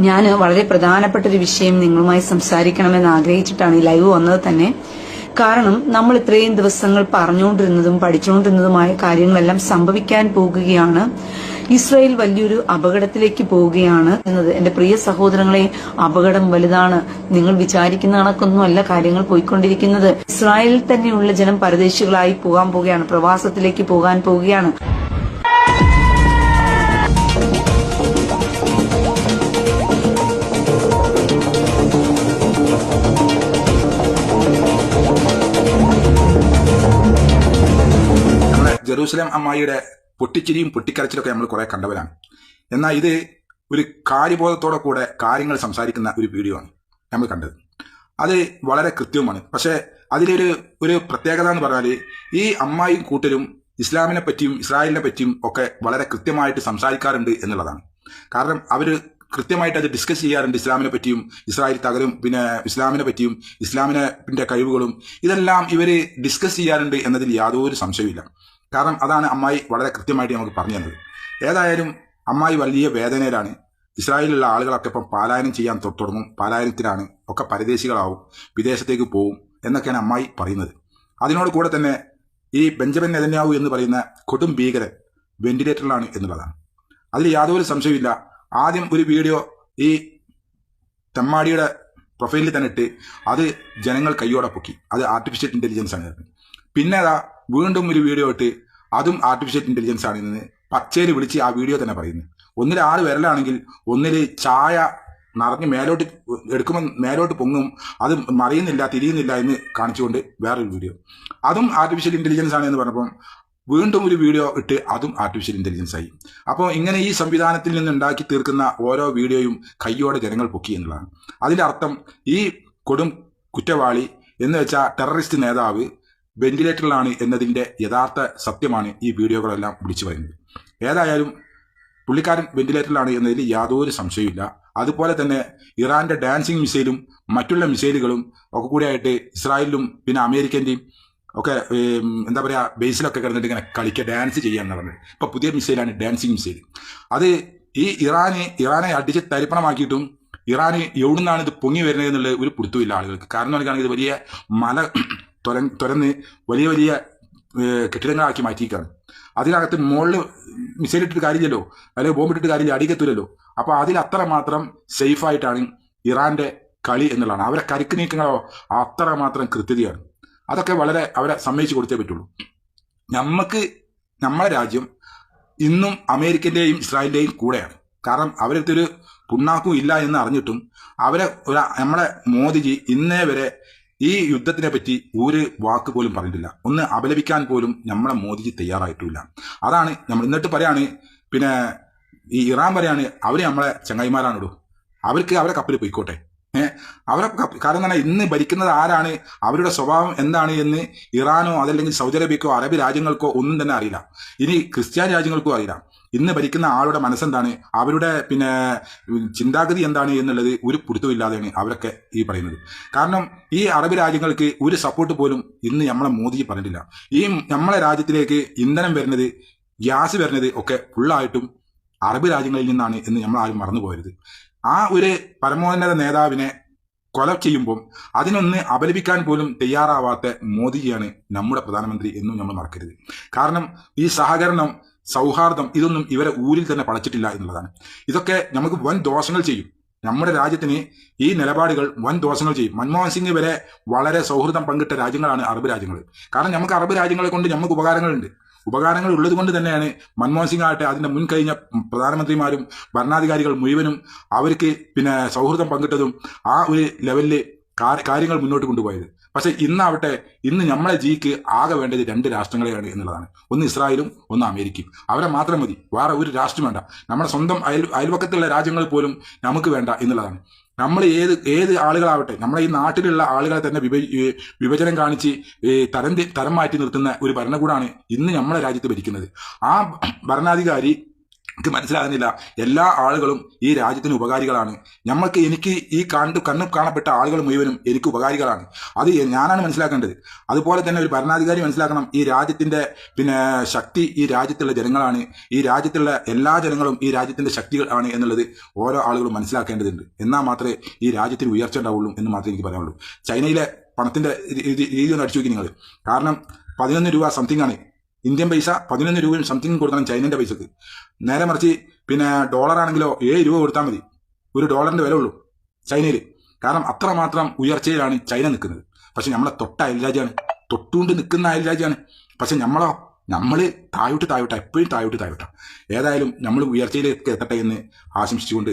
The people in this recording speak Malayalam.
ഞാൻ വളരെ പ്രധാനപ്പെട്ട ഒരു വിഷയം നിങ്ങളുമായി സംസാരിക്കണമെന്ന് ആഗ്രഹിച്ചിട്ടാണ് ഈ ലൈവ് വന്നത് തന്നെ. കാരണം നമ്മൾ ഇത്രയും ദിവസങ്ങൾ പറഞ്ഞുകൊണ്ടിരുന്നതും പഠിച്ചുകൊണ്ടിരുന്നതുമായ കാര്യങ്ങളെല്ലാം സംഭവിക്കാൻ പോകുകയാണ്. ഇസ്രായേൽ വലിയൊരു അപകടത്തിലേക്ക് പോവുകയാണ് എന്നത് എന്റെ പ്രിയ സഹോദരങ്ങളെ, അപകടം വലുതാണ്. നിങ്ങൾ വിചാരിക്കുന്ന കണക്കൊന്നുമല്ല കാര്യങ്ങൾ പോയിക്കൊണ്ടിരിക്കുന്നത്. ഇസ്രായേലിൽ തന്നെയുള്ള ജനം പരദേശികളായി പോകാൻ പോവുകയാണ്, പ്രവാസത്തിലേക്ക് പോകാൻ പോവുകയാണ്. ജെറൂസലേം അമ്മായിയുടെ പൊട്ടിച്ചിരിയും പൊട്ടിക്കരച്ചിലൊക്കെ നമ്മൾ കുറെ കണ്ടവരാണ്. എന്നാൽ ഇത് ഒരു കാര്യബോധത്തോടെ കൂടെ കാര്യങ്ങൾ സംസാരിക്കുന്ന ഒരു വീഡിയോ ആണ് നമ്മൾ കണ്ടത്. അത് വളരെ കൃത്യവുമാണ്. പക്ഷേ അതിലൊരു പ്രത്യേകത എന്ന് പറഞ്ഞാൽ ഈ അമ്മായിയും കൂട്ടരും ഇസ്ലാമിനെ പറ്റിയും ഇസ്രായേലിനെ പറ്റിയും ഒക്കെ വളരെ കൃത്യമായിട്ട് സംസാരിക്കാറുണ്ട് എന്നുള്ളതാണ്. കാരണം അവർ കൃത്യമായിട്ട് അത് ഡിസ്കസ് ചെയ്യാറുണ്ട്. ഇസ്ലാമിനെ പറ്റിയും ഇസ്രായേൽ തകരും, പിന്നെ ഇസ്ലാമിനെ പറ്റിയും ഇസ്ലാമിന്റെ കഴിവുകളും ഇതെല്ലാം ഇവർ ഡിസ്കസ് ചെയ്യാറുണ്ട് എന്നതിൽ യാതൊരു സംശയമില്ല. കാരണം അതാണ് അമ്മായി വളരെ കൃത്യമായിട്ട് നമുക്ക് പറഞ്ഞു തന്നത്. ഏതായാലും അമ്മായി വലിയ വേദനയിലാണ്. ഇസ്രായേലിലുള്ള ആളുകളൊക്കെ ഇപ്പം പലായനം ചെയ്യാൻ തുടങ്ങും, പലായനത്തിലാണ്, ഒക്കെ പരദേശികളാവും, വിദേശത്തേക്ക് പോവും എന്നൊക്കെയാണ് അമ്മായി പറയുന്നത്. അതിനോട് കൂടെ തന്നെ ഈ ബെഞ്ചമിൻ നെതന്യാഹു എന്ന് പറയുന്ന കൊടും ഭീകരൻ വെന്റിലേറ്ററിലാണ് എന്നുള്ളതാണ്. അതിൽ യാതൊരു സംശയമില്ല. ആദ്യം ഒരു വീഡിയോ ഈ തെമ്മാടിയുടെ പ്രൊഫൈലിൽ തന്നെ ഇട്ട് അത് ജനങ്ങൾ കയ്യോടെ പൊക്കി. അത് ആർട്ടിഫിഷ്യൽ ഇന്റലിജൻസ് ആണ്. പിന്നെ അതാ വീണ്ടും ഒരു വീഡിയോ ഇട്ട് അതും ആർട്ടിഫിഷ്യൽ ഇന്റലിജൻസ് ആണ് എന്ന് പച്ചയിൽ വിളിച്ച് ആ വീഡിയോ തന്നെ പറയുന്നു. ഒന്നിൽ 6 വിരലാണെങ്കിൽ ഒന്നിൽ ചായ നിറഞ്ഞ് മേലോട്ട് എടുക്കുമ്പോൾ മേലോട്ട് പൊങ്ങും, അത് മറിയുന്നില്ല, തിരിയുന്നില്ല എന്ന് കാണിച്ചുകൊണ്ട് വേറൊരു വീഡിയോ, അതും ആർട്ടിഫിഷ്യൽ ഇന്റലിജൻസ് ആണ് എന്ന് പറഞ്ഞപ്പം വീണ്ടും ഒരു വീഡിയോ ഇട്ട് അതും ആർട്ടിഫിഷ്യൽ ഇന്റലിജൻസ് ആയി. അപ്പോൾ ഇങ്ങനെ ഈ സംവിധാനത്തിൽ നിന്ന് ഉണ്ടാക്കി തീർക്കുന്ന ഓരോ വീഡിയോയും കയ്യോടെ ജനങ്ങൾ പൊക്കി എന്നുള്ളതാണ്. അതിന്റെ അർത്ഥം ഈ കൊടും കുറ്റവാളി എന്ന് വെച്ചാൽ ടെററിസ്റ്റ് നേതാവ് വെന്റിലേറ്ററിലാണ് എന്നതിന്റെ യഥാർത്ഥ സത്യമാണ് ഈ വീഡിയോകളെല്ലാം വിളിച്ചു പറയുന്നത്. ഏതായാലും പുള്ളിക്കാരൻ വെന്റിലേറ്ററിലാണ് എന്നതിൽ യാതൊരു സംശയമില്ല. അതുപോലെ തന്നെ ഇറാന്റെ ഡാൻസിങ് മിസൈലും മറ്റുള്ള മിസൈലുകളും ഒക്കെ കൂടിയായിട്ട് ഇസ്രായേലിലും പിന്നെ അമേരിക്കന്റെയും ഒക്കെ എന്താ പറയുക ബേസിലൊക്കെ കിടന്നിട്ട് ഇങ്ങനെ ഡാൻസ് ചെയ്യാന്ന് പറഞ്ഞത്. ഇപ്പൊ പുതിയ മിസൈലാണ് ഡാൻസിങ് മിസൈൽ. അത് ഈ ഇറാനെ അടിച്ച് തരിപ്പണമാക്കിയിട്ടും ഇറാന് എവിടുന്നാണ് ഇത് പൊങ്ങി വരുന്നത് എന്നുള്ള ഒരു പിടുത്തമില്ല ആളുകൾക്ക്. കാരണം പറയുകയാണെങ്കിൽ ഇത് വലിയ മല തുരന്ന് വലിയ വലിയ കെട്ടിടങ്ങളാക്കി മാറ്റിയിരിക്കുകയാണ്. അതിനകത്ത് മുകളിൽ മിസൈൽ ഇട്ടിട്ട് കാര്യമില്ലല്ലോ, അല്ലെങ്കിൽ ബോംബിട്ടിട്ട് കാര്യമില്ല, അടിക്കത്തൂരല്ലോ. അപ്പോൾ അതിൽ അത്രമാത്രം സേഫായിട്ടാണ് ഇറാന്റെ കളി എന്നുള്ളതാണ്. അവരെ കരുക്ക് നീക്കങ്ങളോ അത്രമാത്രം കൃത്യതയാണ്. അതൊക്കെ വളരെ അവരെ സമ്മതിച്ചു കൊടുത്തേ പറ്റുള്ളൂ. നമ്മളെ രാജ്യം ഇന്നും അമേരിക്കന്റെയും ഇസ്രായേലിന്റെയും കൂടെയാണ്. കാരണം അവരടുത്തൊരു പുണ്ണാക്കും ഇല്ല എന്ന് അറിഞ്ഞിട്ടും നമ്മളെ മോദിജി ഇന്നേ വരെ ഈ യുദ്ധത്തിനെ പറ്റി ഒരു വാക്ക് പോലും പറഞ്ഞിട്ടില്ല. ഒന്ന് അപലപിക്കാൻ പോലും നമ്മളെ മോദിജി തയ്യാറായിട്ടില്ല. അതാണ് നമ്മൾ എന്നിട്ട് പറയാണ്, പിന്നെ ഈ ഇറാൻ പറയാണ് അവര് നമ്മളെ ചങ്ങായിമാരാണിടൂ, അവർക്ക് അവരെ കപ്പൽ പോയിക്കോട്ടെ. അവരെ കാരണം തന്നെ ഇന്ന് ഭരിക്കുന്നത് ആരാണ്, അവരുടെ സ്വഭാവം എന്താണ് എന്ന് ഇറാനോ അതല്ലെങ്കിൽ സൗദി അറേബ്യക്കോ അറബ് രാജ്യങ്ങൾക്കോ ഒന്നും തന്നെ അറിയില്ല. ഇനി ക്രിസ്ത്യൻ രാജ്യങ്ങൾക്കും അറിയില്ല ഇന്ന് ഭരിക്കുന്ന ആളുടെ മനസ്സെന്താണ്, അവരുടെ പിന്നെ ചിന്താഗതി എന്താണ് എന്നുള്ളത് ഒരു പിടുത്തമില്ലാതെയാണ് അവരൊക്കെ ഈ പറയുന്നത്. കാരണം ഈ അറബ് രാജ്യങ്ങൾക്ക് ഒരു സപ്പോർട്ട് പോലും ഇന്ന് നമ്മളെ മോദി പറഞ്ഞിട്ടില്ല. ഈ നമ്മളെ രാജ്യത്തിലേക്ക് ഇന്ധനം വരുന്നത്, ഗ്യാസ് വരുന്നത് ഒക്കെ ഫുള്ളായിട്ടും അറബ് രാജ്യങ്ങളിൽ നിന്നാണ് എന്ന് നമ്മൾ ആരും മറന്നുപോകരുത്. ആ ഒരു പരമോന്നത നേതാവിനെ കൊല ചെയ്യുമ്പോൾ അതിനൊന്ന് അപലപിക്കാൻ പോലും തയ്യാറാവാത്ത മോദിജിയാണ് നമ്മുടെ പ്രധാനമന്ത്രി എന്നും നമ്മൾ മറക്കരുത്. കാരണം ഈ സഹകരണം, സൗഹാർദ്ദം ഇതൊന്നും ഇവരെ ഊരിൽ തന്നെ പടച്ചിട്ടില്ല എന്നുള്ളതാണ്. ഇതൊക്കെ നമുക്ക് വൻ ദോഷങ്ങൾ ചെയ്യും. നമ്മുടെ രാജ്യത്തിന് ഈ നിലപാടുകൾ വൻ ദോഷങ്ങൾ ചെയ്യും. മൻമോഹൻ സിംഗ് വരെ വളരെ സൗഹൃദം പങ്കിട്ട രാജ്യങ്ങളാണ് അറബ് രാജ്യങ്ങൾ. കാരണം നമുക്ക് അറബ് രാജ്യങ്ങളെ കൊണ്ട് നമുക്ക് ഉപകാരങ്ങൾ ഉള്ളത് കൊണ്ട് തന്നെയാണ് മൻമോഹൻ സിംഗ് ആകട്ടെ അതിന്റെ മുൻ കഴിഞ്ഞ പ്രധാനമന്ത്രിമാരും ഭരണാധികാരികൾ മുഴുവനും അവർക്ക് പിന്നെ സൗഹൃദം പങ്കിട്ടതും ആ ഒരു ലെവലില് കാര്യങ്ങൾ മുന്നോട്ട് കൊണ്ടുപോയത്. പക്ഷെ ഇന്ന് നമ്മളെ ജിക്ക് ആകെ വേണ്ടത് 2 രാഷ്ട്രങ്ങളെയാണ് എന്നുള്ളതാണ്. ഒന്ന് ഇസ്രായേലും ഒന്ന് അമേരിക്കയും. അവരെ മാത്രം മതി, വേറെ ഒരു രാഷ്ട്രം വേണ്ട. നമ്മുടെ സ്വന്തം അയൽവക്കത്തുള്ള രാജ്യങ്ങൾ പോലും നമുക്ക് വേണ്ട എന്നുള്ളതാണ്. നമ്മൾ ഏത് ആളുകളാവട്ടെ, നമ്മളെ ഈ നാട്ടിലുള്ള ആളുകളെ തന്നെ വിഭജനം കാണിച്ച് തരം മാറ്റി നിർത്തുന്ന ഒരു ഭരണകൂടമാണ് ഇന്ന് നമ്മളെ രാജ്യത്ത് ഭരിക്കുന്നത്. ആ ഭരണാധികാരി എനിക്ക് മനസ്സിലാകുന്നില്ല. എല്ലാ ആളുകളും ഈ രാജ്യത്തിന് ഉപകാരികളാണ്. എനിക്ക് ഈ കണ്ണു കാണപ്പെട്ട ആളുകൾ മുഴുവനും എനിക്ക് ഉപകാരികളാണ്. അത് ഞാനാണ് മനസ്സിലാക്കേണ്ടത്. അതുപോലെ തന്നെ ഒരു ഭരണാധികാരി മനസ്സിലാക്കണം, ഈ രാജ്യത്തിന്റെ ശക്തി ഈ രാജ്യത്തുള്ള ജനങ്ങളാണ്. ഈ രാജ്യത്തുള്ള എല്ലാ ജനങ്ങളും ഈ രാജ്യത്തിന്റെ ശക്തികൾ ആണ് എന്നുള്ളത് ഓരോ ആളുകളും മനസ്സിലാക്കേണ്ടതുണ്ട്. എന്നാൽ മാത്രമേ ഈ രാജ്യത്തിന് ഉയർച്ച ഉണ്ടാവുള്ളൂ എന്ന് മാത്രമേ എനിക്ക് പറയാനുള്ളൂ. ചൈനയിലെ പണത്തിന്റെ രീതി ഒന്ന് അടിച്ചു നോക്കി നിങ്ങൾ. കാരണം 11 രൂപ സംതിങ് ആണ് ഇന്ത്യൻ പൈസ. 11 രൂപയും സംതിങ് കൊടുക്കണം ചൈനന്റെ പൈസക്ക്. നേരെ മറിച്ച് ഡോളർ ആണെങ്കിലോ 7 രൂപ കൊടുത്താൽ മതി. ഒരു ഡോളറിന്റെ വില ഉള്ളൂ ചൈനയിൽ. കാരണം അത്രമാത്രം ഉയർച്ചയിലാണ് ചൈന നിൽക്കുന്നത്. പക്ഷെ നമ്മളെ തൊട്ട അയൽരാജ്യമാണ്, തൊട്ടുകൊണ്ട് നിൽക്കുന്ന അയൽരാജ്യമാണ്. പക്ഷെ നമ്മള് താഴോട്ട് എപ്പോഴും താഴോട്ട്. ഏതായാലും നമ്മൾ ഉയർച്ചയിലേക്ക് എത്തട്ടെ എന്ന് ആശംസിച്ചുകൊണ്ട്